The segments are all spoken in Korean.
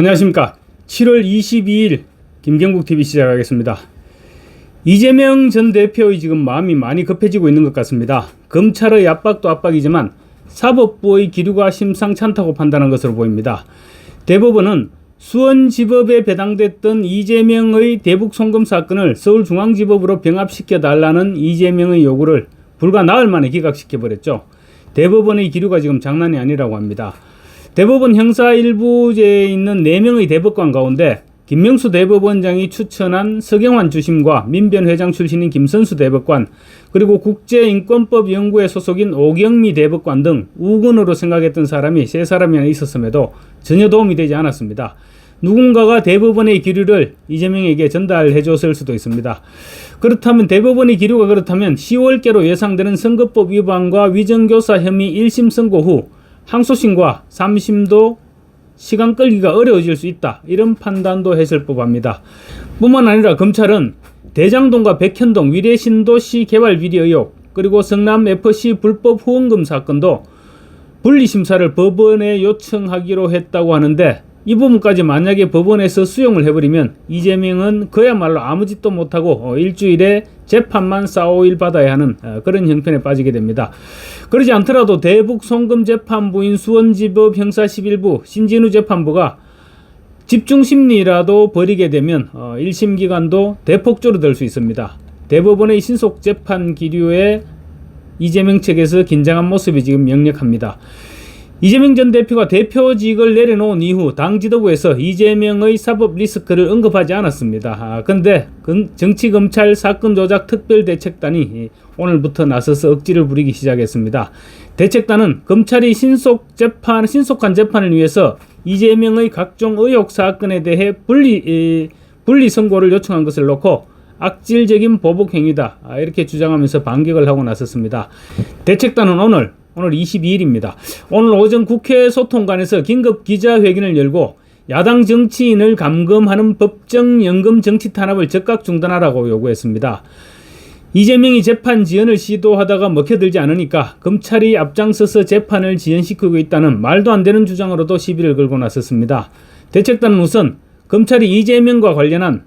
안녕하십니까. 7월 22일 김경국TV 시작하겠습니다. 이재명 전 대표의 지금 마음이 많이 급해지고 있는 것 같습니다. 검찰의 압박도 압박이지만 사법부의 기류가 심상찮다고 판단한 것으로 보입니다. 대법원은 수원지법에 배당됐던 이재명의 대북 송금 사건을 서울중앙지법으로 병합시켜달라는 이재명의 요구를 불과 나흘 만에 기각시켜버렸죠. 대법원의 기류가 지금 장난이 아니라고 합니다. 대법원 형사 1부제에 있는 4명의 대법관 가운데 김명수 대법원장이 추천한 서경환 주심과 민변회장 출신인 김선수 대법관, 그리고 국제인권법연구회 소속인 오경미 대법관 등 우군으로 생각했던 사람이 3사람이나 있었음에도 전혀 도움이 되지 않았습니다. 누군가가 대법원의 기류를 이재명에게 전달해 줬을 수도 있습니다. 그렇다면 대법원의 기류가 그렇다면 10월께로 예상되는 선거법 위반과 위정교사 혐의 1심 선고 후 항소심과 3심도 시간 끌기가 어려워질 수 있다, 이런 판단도 했을 법합니다. 뿐만 아니라 검찰은 대장동과 백현동 위례신도시 개발 비리 의혹, 그리고 성남FC 불법 후원금 사건도 분리심사를 법원에 요청하기로 했다고 하는데, 이 부분까지 만약에 법원에서 수용을 해버리면 이재명은 그야말로 아무 짓도 못하고 일주일에 재판만 4-5일 받아야 하는 그런 형편에 빠지게 됩니다. 그러지 않더라도 대북 송금 재판부인 수원지법 형사 11부 신진우 재판부가 집중심리라도 벌이게 되면 1심 기간도 대폭 줄어들 수 있습니다. 대법원의 신속 재판 기류에 이재명 측에서 긴장한 모습이 지금 역력합니다. 이재명 전 대표가 대표직을 내려놓은 이후 당 지도부에서 이재명의 사법 리스크를 언급하지 않았습니다. 그런데 정치검찰 사건조작 특별대책단이 오늘부터 나서서 억지를 부리기 시작했습니다. 대책단은 검찰이 신속한 재판을 위해서 이재명의 각종 의혹 사건에 대해 분리 선고를 요청한 것을 놓고 악질적인 보복 행위다, 이렇게 주장하면서 반격을 하고 나섰습니다. 대책단은 오늘 22일입니다. 오늘 오전 국회 소통관에서 긴급 기자회견을 열고 야당 정치인을 감금하는 법정 연금 정치 탄압을 즉각 중단하라고 요구했습니다. 이재명이 재판 지연을 시도하다가 먹혀들지 않으니까 검찰이 앞장서서 재판을 지연시키고 있다는 말도 안 되는 주장으로도 시비를 걸고 나섰습니다. 대책단은 우선 검찰이 이재명과 관련한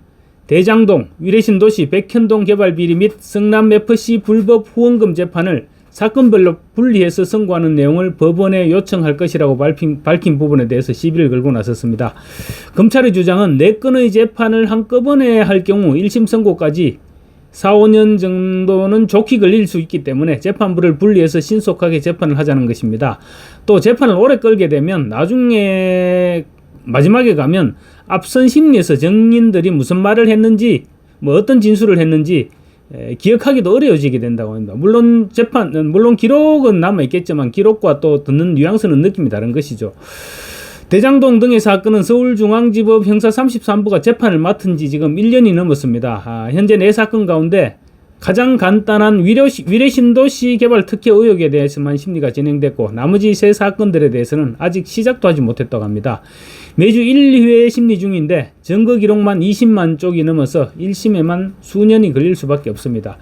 대장동, 위례신도시, 백현동 개발 비리 및 성남FC 불법 후원금 재판을 사건별로 분리해서 선고하는 내용을 법원에 요청할 것이라고 밝힌 부분에 대해서 시비를 걸고 나섰습니다. 검찰의 주장은 4건의 재판을 한꺼번에 할 경우 1심 선고까지 4-5년 정도는 좋게 걸릴 수 있기 때문에 재판부를 분리해서 신속하게 재판을 하자는 것입니다. 또 재판을 오래 끌게 되면 나중에 마지막에 가면 앞선 심리에서 증인들이 무슨 말을 했는지, 어떤 진술을 했는지 기억하기도 어려워지게 된다고 합니다. 물론 기록은 남아있겠지만 기록과 또 듣는 뉘앙스는 느낌이 다른 것이죠. 대장동 등의 사건은 서울중앙지법 형사 33부가 재판을 맡은 지 지금 1년이 넘었습니다. 현재 4사건 가운데 가장 간단한 위례신도시 개발 특혜 의혹에 대해서만 심리가 진행됐고 나머지 3사건들에 대해서는 아직 시작도 하지 못했다고 합니다. 매주 1, 2회 심리 중인데 증거 기록만 20만 쪽이 넘어서 1심에만 수년이 걸릴 수밖에 없습니다.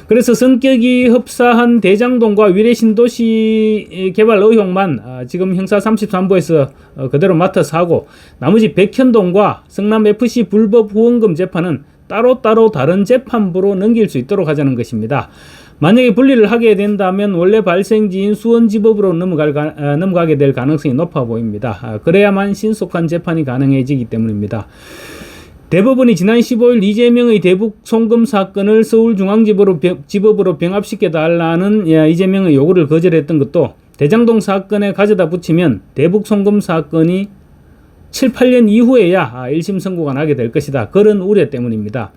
그래서 성격이 흡사한 대장동과 위례신도시 개발 의혹만 지금 형사 33부에서 그대로 맡아서 하고, 나머지 백현동과 성남FC 불법 후원금 재판은 따로따로 다른 재판부로 넘길 수 있도록 하자는 것입니다. 만약에 분리를 하게 된다면 원래 발생지인 수원지법으로 넘어가게 될 가능성이 높아 보입니다. 그래야만 신속한 재판이 가능해지기 때문입니다. 대법원이 지난 15일 이재명의 대북 송금 사건을 서울중앙지법으로 병합시켜달라는 이재명의 요구를 거절했던 것도 대장동 사건에 가져다 붙이면 대북 송금 사건이 7-8년 이후에야 1심 선고가 나게 될 것이다, 그런 우려 때문입니다.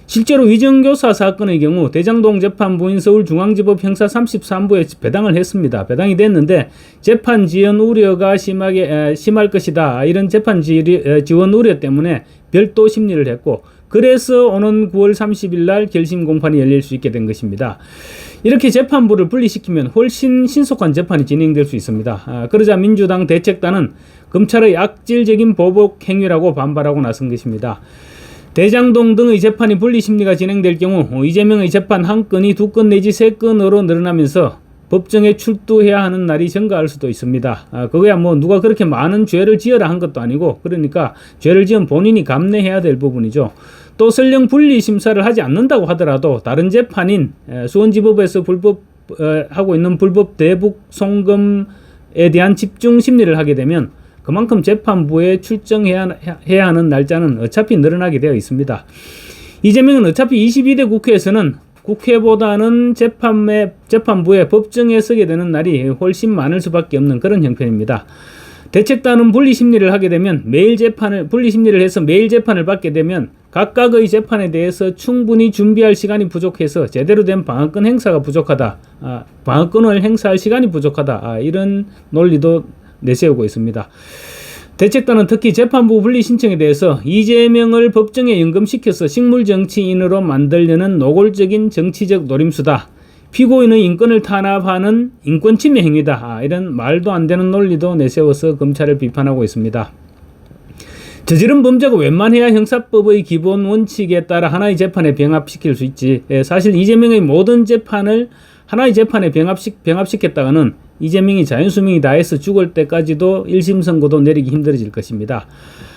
실제로 위정교사 사건의 경우 대장동 재판부인 서울중앙지법 형사 33부에 배당을 했습니다. 배당이 됐는데 재판 지연 우려가 심할 것이다, 이런 재판 지원 우려 때문에 별도 심리를 했고, 그래서 오는 9월 30일 날 결심 공판이 열릴 수 있게 된 것입니다. 이렇게 재판부를 분리시키면 훨씬 신속한 재판이 진행될 수 있습니다. 그러자 민주당 대책단은 검찰의 악질적인 보복 행위라고 반발하고 나선 것입니다. 대장동 등의 재판이 분리 심리가 진행될 경우 이재명의 재판 1건이 2건 내지 3건으로 늘어나면서 법정에 출두해야 하는 날이 전가할 수도 있습니다. 그거야 뭐 누가 그렇게 많은 죄를 지어라 한 것도 아니고, 그러니까 죄를 지은 본인이 감내해야 될 부분이죠. 또 설령 분리 심사를 하지 않는다고 하더라도 다른 재판인 수원지법에서 하고 있는 불법 대북 송금에 대한 집중 심리를 하게 되면 그만큼 재판부에 출정해야 하는 날짜는 어차피 늘어나게 되어 있습니다. 이재명은 어차피 22대 국회에서는 국회보다는 재판부에 법정에 서게 되는 날이 훨씬 많을 수밖에 없는 그런 형편입니다. 대책단은 분리심리를 하게 되면 분리심리를 해서 매일 재판을 받게 되면 각각의 재판에 대해서 충분히 준비할 시간이 부족해서 제대로 된 방어권 행사가 부족하다. 방어권을 행사할 시간이 부족하다. 이런 논리도 내세우고 있습니다. 대책단은 특히 재판부 분리 신청에 대해서 이재명을 법정에 연금시켜서 식물정치인으로 만들려는 노골적인 정치적 노림수다. 피고인의 인권을 탄압하는 인권침해 행위다. 이런 말도 안 되는 논리도 내세워서 검찰을 비판하고 있습니다. 저지른 범죄가 웬만해야 형사법의 기본 원칙에 따라 하나의 재판에 병합시킬 수 있지. 사실 이재명의 모든 재판을 하나의 재판에 병합시켰다가는 이재명이 자연수명이 다해서 죽을 때까지도 1심 선고도 내리기 힘들어질 것입니다.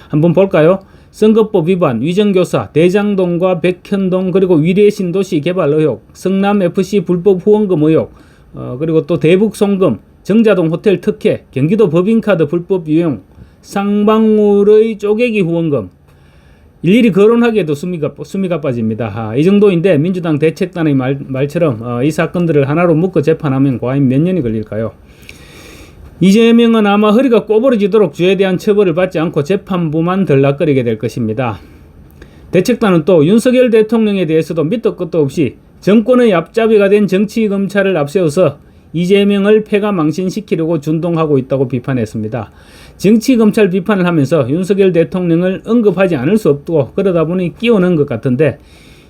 한번 볼까요? 선거법 위반, 위정교사, 대장동과 백현동, 그리고 위례신도시 개발 의혹, 성남FC 불법 후원금 의혹, 그리고 또 대북 송금, 정자동 호텔 특혜, 경기도 법인카드 불법 유용, 쌍방울의 쪼개기 후원금, 일일이 거론하기에도 숨이가 빠집니다. 이 정도인데 민주당 대책단의 말처럼 이 사건들을 하나로 묶어 재판하면 과연 몇 년이 걸릴까요? 이재명은 아마 허리가 꼬부러지도록 죄에 대한 처벌을 받지 않고 재판부만 들락거리게 될 것입니다. 대책단은 또 윤석열 대통령에 대해서도 밑도 끝도 없이 정권의 앞잡이가 된 정치검찰을 앞세워서 이재명을 패가망신시키려고 준동하고 있다고 비판했습니다. 정치검찰 비판을 하면서 윤석열 대통령을 언급하지 않을 수 없고 그러다 보니 끼워넣은 것 같은데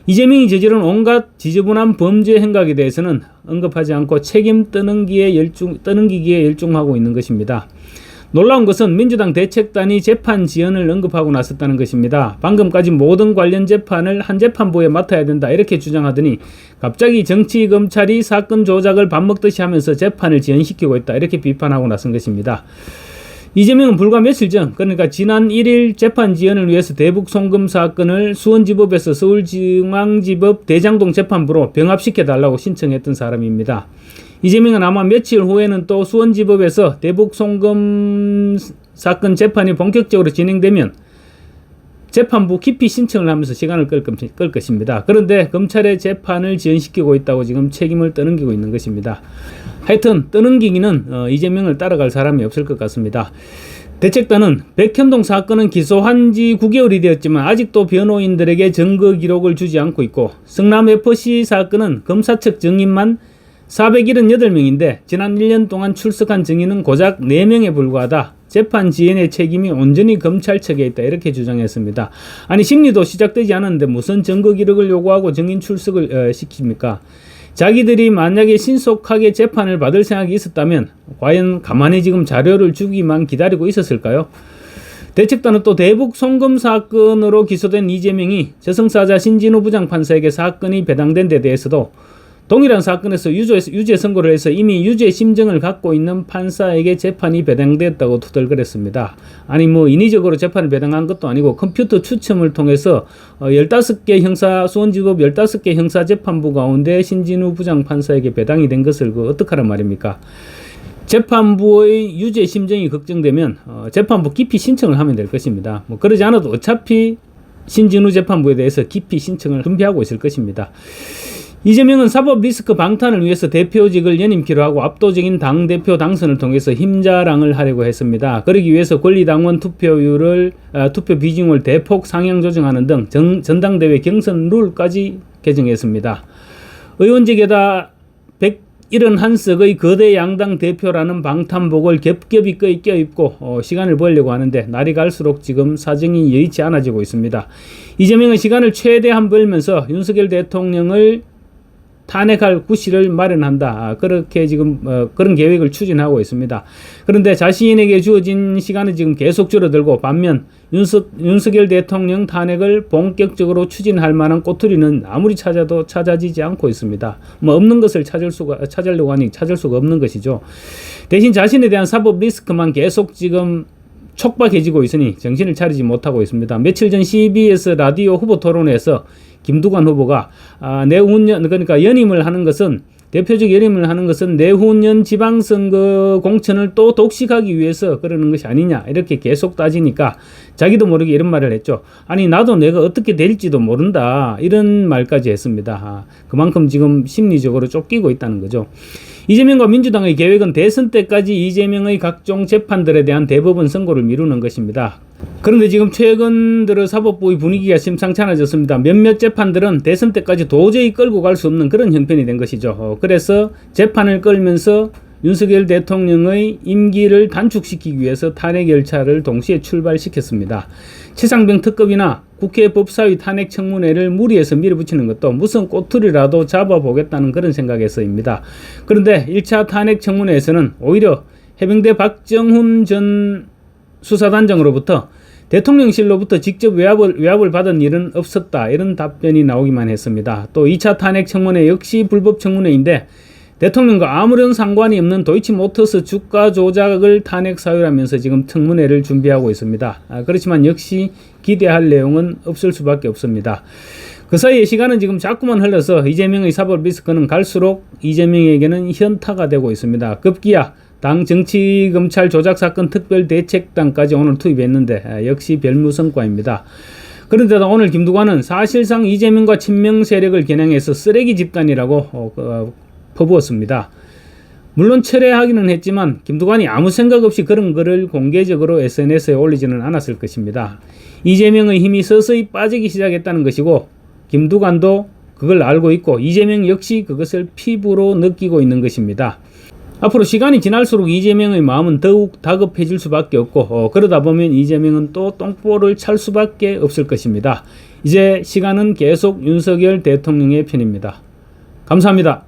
이재명이 저지른 온갖 지저분한 범죄 행각에 대해서는 언급하지 않고 책임 떠넘기기에 열중하고 있는 것입니다. 놀라운 것은 민주당 대책단이 재판 지연을 언급하고 나섰다는 것입니다. 방금까지 모든 관련 재판을 한 재판부에 맡아야 된다 이렇게 주장하더니 갑자기 정치검찰이 사건 조작을 밥 먹듯이 하면서 재판을 지연시키고 있다 이렇게 비판하고 나선 것입니다. 이재명은 불과 며칠 전, 그러니까 지난 1일 재판 지연을 위해서 대북 송금 사건을 수원지법에서 서울중앙지법 대장동 재판부로 병합시켜달라고 신청했던 사람입니다. 이재명은 아마 며칠 후에는 또 수원지법에서 대북 송금 사건 재판이 본격적으로 진행되면 재판부 기피 신청을 하면서 시간을 끌 것입니다. 그런데 검찰의 재판을 지연시키고 있다고 지금 책임을 떠넘기고 있는 것입니다. 하여튼 떠넘기기는 이재명을 따라갈 사람이 없을 것 같습니다. 대책단은 백현동 사건은 기소한 지 9개월이 되었지만 아직도 변호인들에게 증거 기록을 주지 않고 있고 성남FC 사건은 검사 측 증인만 478명인데 지난 1년 동안 출석한 증인은 고작 4명에 불과하다. 재판 지연의 책임이 온전히 검찰 측에 있다. 이렇게 주장했습니다. 아니 심리도 시작되지 않았는데 무슨 증거 기록을 요구하고 증인 출석을 시킵니까? 자기들이 만약에 신속하게 재판을 받을 생각이 있었다면 과연 가만히 지금 자료를 주기만 기다리고 있었을까요? 대책단은 또 대북 송금 사건으로 기소된 이재명이 저승사자 신진우 부장판사에게 사건이 배당된 데 대해서도 동일한 사건에서 유죄 선고를 해서 이미 유죄 심정을 갖고 있는 판사에게 재판이 배당됐다고 투덜거렸습니다. 아니 뭐 인위적으로 재판을 배당한 것도 아니고 컴퓨터 추첨을 통해서 15개 수원지법 15개 형사재판부 가운데 신진우 부장판사에게 배당이 된 것을 어떡하란 말입니까? 재판부의 유죄 심정이 걱정되면 재판부 기피 신청을 하면 될 것입니다. 뭐 그러지 않아도 어차피 신진우 재판부에 대해서 기피 신청을 준비하고 있을 것입니다. 이재명은 사법 리스크 방탄을 위해서 대표직을 연임키로 하고 압도적인 당대표 당선을 통해서 힘자랑을 하려고 했습니다. 그러기 위해서 권리당원 투표 비중을 대폭 상향 조정하는 등 전당대회 경선 룰까지 개정했습니다. 의원직에다 171석의 거대 양당 대표라는 방탄복을 겹겹이 껴입고 시간을 벌려고 하는데 날이 갈수록 지금 사정이 여의치 않아지고 있습니다. 이재명은 시간을 최대한 벌면서 윤석열 대통령을 탄핵할 구실을 마련한다. 그렇게 지금 그런 계획을 추진하고 있습니다. 그런데 자신에게 주어진 시간은 지금 계속 줄어들고 반면 윤석열 대통령 탄핵을 본격적으로 추진할 만한 꼬투리는 아무리 찾아도 찾아지지 않고 있습니다. 뭐 없는 것을 찾으려고 하니 찾을 수가 없는 것이죠. 대신 자신에 대한 사법 리스크만 계속 지금 촉박해지고 있으니 정신을 차리지 못하고 있습니다. 며칠 전 CBS 라디오 후보 토론회에서 김두관 후보가 내후년 그러니까 연임을 하는 것은 대표적 연임을 하는 것은 내후년 지방선거 공천을 또 독식하기 위해서 그러는 것이 아니냐 이렇게 계속 따지니까 자기도 모르게 이런 말을 했죠. 아니 나도 내가 어떻게 될지도 모른다 이런 말까지 했습니다. 그만큼 지금 심리적으로 쫓기고 있다는 거죠. 이재명과 민주당의 계획은 대선 때까지 이재명의 각종 재판들에 대한 대법원 선고를 미루는 것입니다. 그런데 지금 최근 들어 사법부의 분위기가 심상찮아졌습니다. 몇몇 재판들은 대선 때까지 도저히 끌고 갈 수 없는 그런 형편이 된 것이죠. 그래서 재판을 끌면서 윤석열 대통령의 임기를 단축시키기 위해서 탄핵 열차를 동시에 출발시켰습니다. 최상병 특검이나 국회 법사위 탄핵 청문회를 무리해서 밀어붙이는 것도 무슨 꼬투리라도 잡아보겠다는 그런 생각에서입니다. 그런데 1차 탄핵 청문회에서는 오히려 해병대 박정훈 전 수사단장으로부터 대통령실로부터 직접 외압을 받은 일은 없었다. 이런 답변이 나오기만 했습니다. 또 2차 탄핵 청문회 역시 불법 청문회인데 대통령과 아무런 상관이 없는 도이치모터스 주가 조작을 탄핵 사유라면서 지금 청문회를 준비하고 있습니다. 그렇지만 역시 기대할 내용은 없을 수밖에 없습니다. 그 사이에 시간은 지금 자꾸만 흘러서 이재명의 사법 리스크는 갈수록 이재명에게는 현타가 되고 있습니다. 급기야 당 정치검찰 조작사건 특별대책단까지 오늘 투입했는데 역시 별무성과입니다. 그런데도 오늘 김두관은 사실상 이재명과 친명 세력을 겨냥해서 쓰레기 집단이라고 퍼부었습니다. 물론 철회하기는 했지만 김두관이 아무 생각 없이 그런 글을 공개적으로 SNS에 올리지는 않았을 것입니다. 이재명의 힘이 서서히 빠지기 시작했다는 것이고 김두관도 그걸 알고 있고 이재명 역시 그것을 피부로 느끼고 있는 것입니다. 앞으로 시간이 지날수록 이재명의 마음은 더욱 다급해질 수밖에 없고 그러다 보면 이재명은 또 똥볼을 찰 수밖에 없을 것입니다. 이제 시간은 계속 윤석열 대통령의 편입니다. 감사합니다.